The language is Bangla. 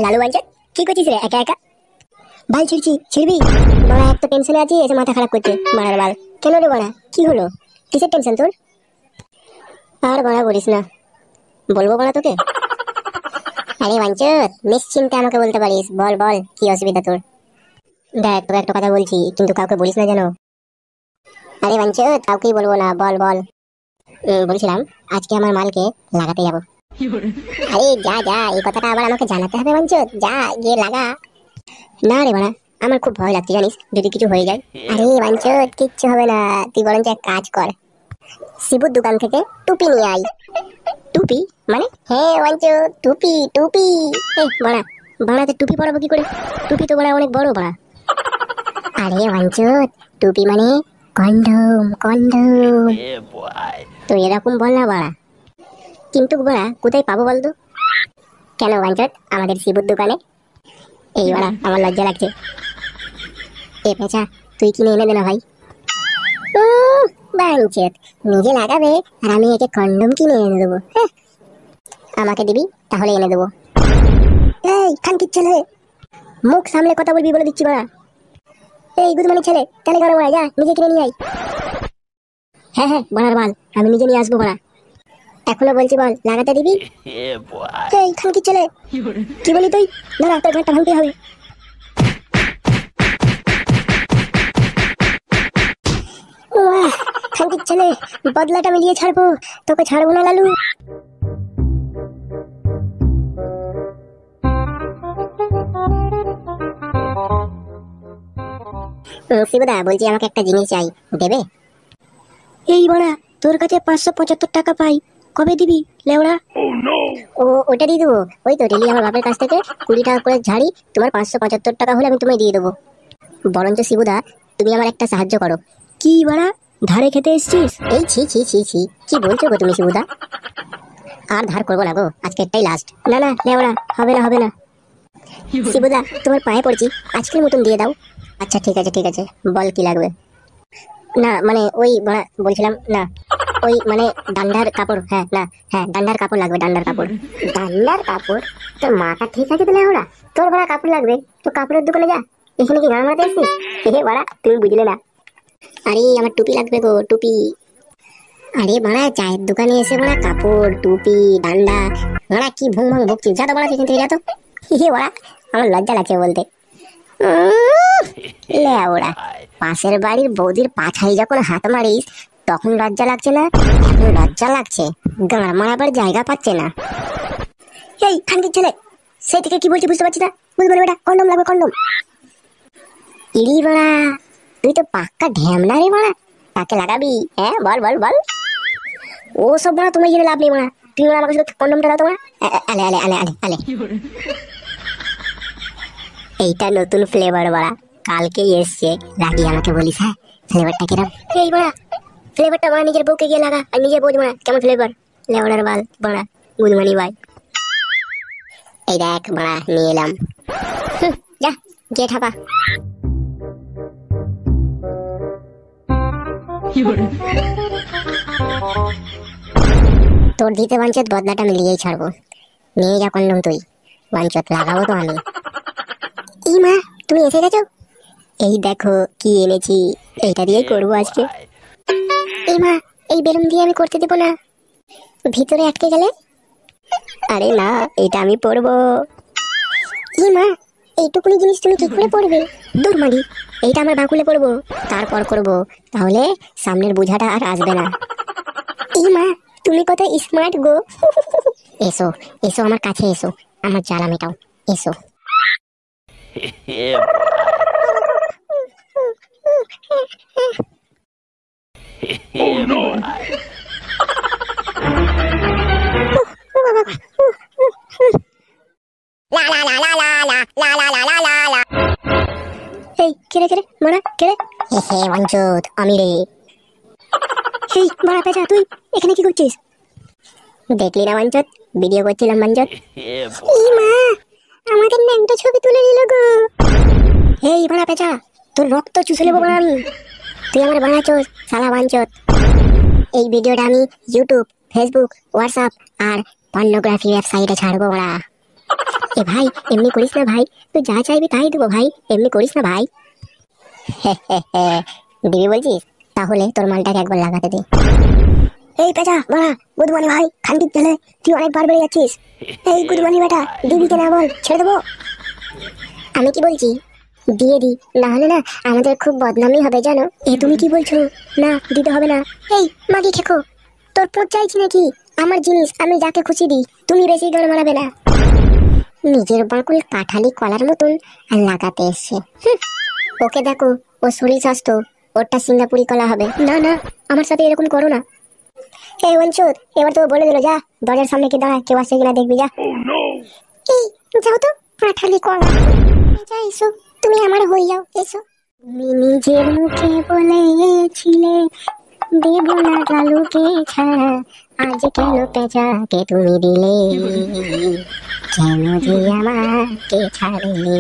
লালু বাঞ্চত কি করছিস রে একা একা? বাল ছিড়ছি, ছিড়বি? বড়া এক তো টেনশনে আছি, এসে মাথা খারাপ করছে মারার বাল। কেন রে বড়া, কি হলো? কিসের টেনশন তোর? আর বড়া বলিস না, বলবো বড়া তোকে? আরে বাঞ্চত, নিশ্চিন্তে আমাকে বলতে পারিস, বল বল কি অসুবিধা তোর? দেখ তোকে একটা কথা বলছি, কিন্তু কাউকে বলিস না যেন। আরে বাঞ্চত, কাউকেই বলবো না, বল বল। বলছিলাম আজকে আমার মালকে লাগাতে যাবো। আরে যা যা, এই কথাটা আবার আমাকে জানাতে হবে বাঞ্চত? যা গিয়ে লাগা। না রে বাড়া, আমার খুব ভয় লাগছে জানিস, যদি কিছু হয়ে যায়। আরে বাঞ্চত, কিচ্ছু হবে না, তুই বরঞ্চ এক কাজ কর, শিবুর দোকান থেকে টুপি নিয়ে আয়। টুপি মানে? হ্যাঁ বাঞ্চত, টুপি টুপি। বাড়া, বাড়াতে টুপি পরাবো কি করে? টুপি তো বাড়া অনেক বড় বাড়া। আরে বাঞ্চত, টুপি মানে কন্ডম কন্ডম। তো এরকম বল না বাড়া। কিন্তু বাড়া কোথায় পাবো বলতো? কেন বাঞ্চত, আমাদের শিবুর দোকানে। এই বাড়া আমার লজ্জা লাগছে। এ পেঁচা, তুই কিনে এনে দে না ভাই। বাঞ্চত নিজে লাগাবে আর আমি একে কন্ডম কিনে এনে দেবো? আমাকে দিবি তাহলে এনে দেবো। এই খানকির ছেলে, মুখ সামলে কথা বলবি বলে দিচ্ছি বাড়া। এই গুদমানি ছেলে, তাহলে কেন বাড়া, যা নিজে কিনে নিয়ে আয়। হ্যাঁ হ্যাঁ বাড়ার বাল, আমি নিজে নিয়ে আসবো বাড়া। এখনো বলছি বল, লাগাতে দিবি? এই খানকির ছেলে, কি বলি তুই? দাঁড়া, তোর ঘাটটা ভাঙতে হবে। খানকির ছেলে, বদলাটা মিলিয়ে ছাড়বো, তোকে ছাড়বো না লালু। শিবুদা বলছি, আমাকে একটা জিনিস চাই, দেবে? এই বড়া, তোর কাছে 575 টাকা পাই, কবে দিবি লেওড়া? ও ওটা দিয়ে দেবো, ওই তো ডেলি আমার বাপের কাছ থেকে 20 টাকা করে ঝাড়ি, তোমার 575 টাকা হলে আমি তোমায় দিয়ে দেবো। বরঞ্চ শিবুদা, তুমি আমার একটা সাহায্য করো। কি বড়া, ধারে খেতে এসছিস? এই ছি ছি ছি ছি, কি বলছো গো তুমি শিবুদা? আর ধার করবো না গো, আজকে এটাই লাস্ট। না না লেওড়া, হবে না হবে না। শিবুদা তোমার পায়ে পড়ছি, আজকের মতন দিয়ে দাও। আচ্ছা ঠিক আছে ঠিক আছে, বল কি লাগবে? না মানে ওই বড়া বলছিলাম না, ওই মানে ডান্ডার কাপড়। হ্যাঁ না, হ্যাঁ ডান্ডার কাপড় লাগবে, ডান্ডার কাপড়। ডান্ডার কাপড়? তোর মাথা ঠিক আছে তো লেওড়া? তোর বড়া কাপড় লাগবে তো কাপড়ের দোকানে যা, এখানে কি গান মারাতে এসছিস? বড়া তুমি বুঝলে না। আরে আমার টুপি লাগবে গো, টুপি। আরে বাড়া, চায়ের দোকানে এসে বড়া কাপড় টুপি ডান্ডা, বড়া কি ভুং ভাং বকছিস? যা তো বড়া সেখান থেকে, যা তো। বড়া আমার লজ্জা লাগছে বলতে। লেওড়া, পাশের বাড়ির বৌদির পাছায় যখন হাত মারিস তখন লজ্জা লাগছে না, এখন লজ্জা লাগছে, গাঁড় মারাবার জায়গা পাচ্ছে না। এই খানকির ছেলে, সেই থেকে কি বলছি বুঝতে পারছি না। বুঝবো না বেটা, কন্ডম লাগবে কন্ডম। ইরি বাড়া, তুই তো পাক্কা ঢ্যামনা রে বাড়া, তাকে লাগাবি? হ্যাঁ বল বল বল। ও সব বাড়া তুমি জেনে লাভ নেই বাড়া, তুই বাড়া আমাকে শুধু কন্ডমটা দাও তো বাড়া। আলে আলে আলে আলে আলে। এইটা নতুন ফ্লেভার বাড়া, কালকেই এসছে, লাগিয়ে আমাকে বলিস। হ্যাঁ ফ্লেভারটা কিরম? এই বাড়া, ফ্লেভারটা বাড়া নিজের বউকে গিয়ে লাগা আর নিজে বোঝ বাড়া কেমন ফ্লেভার। লেওড়ার বাল বাড়া, গুদমানি ভাই। এই দেখ বাড়া, নিয়ে এলাম। যা গিয়ে ঠাপা। তোর দিতে বাঞ্চত বদলাটা মিলিয়েই ছাড়বো, নিয়ে যা কন্ডম তুই। বাঞ্চত লাগাবো তো আমি। এই মা, তুমি এসে গেছো? এই দেখো কি এনেছি, এইটা দিয়ে করবো আজকে। এই মা, এই বেলুন দিয়ে আমি করতে দেবো না, ভিতরে আটকে গেলে। আরে না, এটা আমি পরবো। এই মা, এইটুকুনি জিনিস তুমি কি করে পরবে? দূর মারি, এইটা আমার বাঁকুলে পরবো, তারপর করবো, তাহলে সামনের বোঝাটা আর আসবে না। এই মা, তুমি কত স্মার্ট গো। এসো এসো আমার কাছে এসো, আমার জ্বালা মেটাও, এসো। Oh no! La la la la la la la la la la la la. এই কেরে কেরে মারা কেরে? হে বাঞ্চত, আমি রে। এই মারা পেঁচা, তুই এখানে কি করছিস? দেখলি না বাঞ্চত, ভিডিও করছিলাম বাঞ্চত। এই মা, আমাদের ন্যাংটা ছবি তুলে নিল গো। এই মারা পেঁচা, তোর রক্ত চুষে নেবো বাড়া আমি, তুই আমার বানাচ্ছিস শালা বাঞ্চত। এই ভিডিওটা আমি ইউটিউব, ফেসবুক, হোয়াটসঅ্যাপ আর পর্নোগ্রাফি ওয়েবসাইটে ছাড়বো বাড়া। এ ভাই এমনি করিস না ভাই, তুই যা চাইবি তাই দেবো ভাই, এমনি করিস না ভাই। দিবি বলছিস, তাহলে তোর মালটাকে একবার লাগাতে দে। এই পেঁচা বাড়া, গুদমানি ভাই খান্তির ছেলে, তুই অনেকবার বেড়ে যাচ্ছিস। এই গুদমানি বেটা, দিবি কিনা বল, ছেড়ে দেবো। আমি কি বলছি, দিয়ে দি, না হলে না আমাদের খুব বদনামি হবে জানো। এ তুমি কি বলছো, না দিতে হবে না। এই মাগি খেকো, তোর পোঁত চাইছি নাকি? আমার জিনিস আমি যাকে খুশি দিই, তুমি বেশি দৌড় মারাবে না। নিজের বাঁকুল কাঠালি কলার মতন আর লাগাতে এসছে। ওকে দেখো, ও শরীর স্বাস্থ্য, ওরটা সিঙ্গাপুরি কলা হবে। না না, আমার সাথে এরকম করো না। এই অঞ্চল, এবার তো বলে দিল, যা দরজার সামনে কি দাঁড়া, কেউ আসছে কিনা দেখবি, যা। এই যাও তো কাঠালি কলা, যা এসো, তুমি আমার হয়ে যাও, এসো। তুমি নিজের মুখে বলেছিলে দেব না কালুকে ছাড়া, আজ কেন পেঁচাকে তুমি দিলে, কেন যে আমাকে ছাড়লে।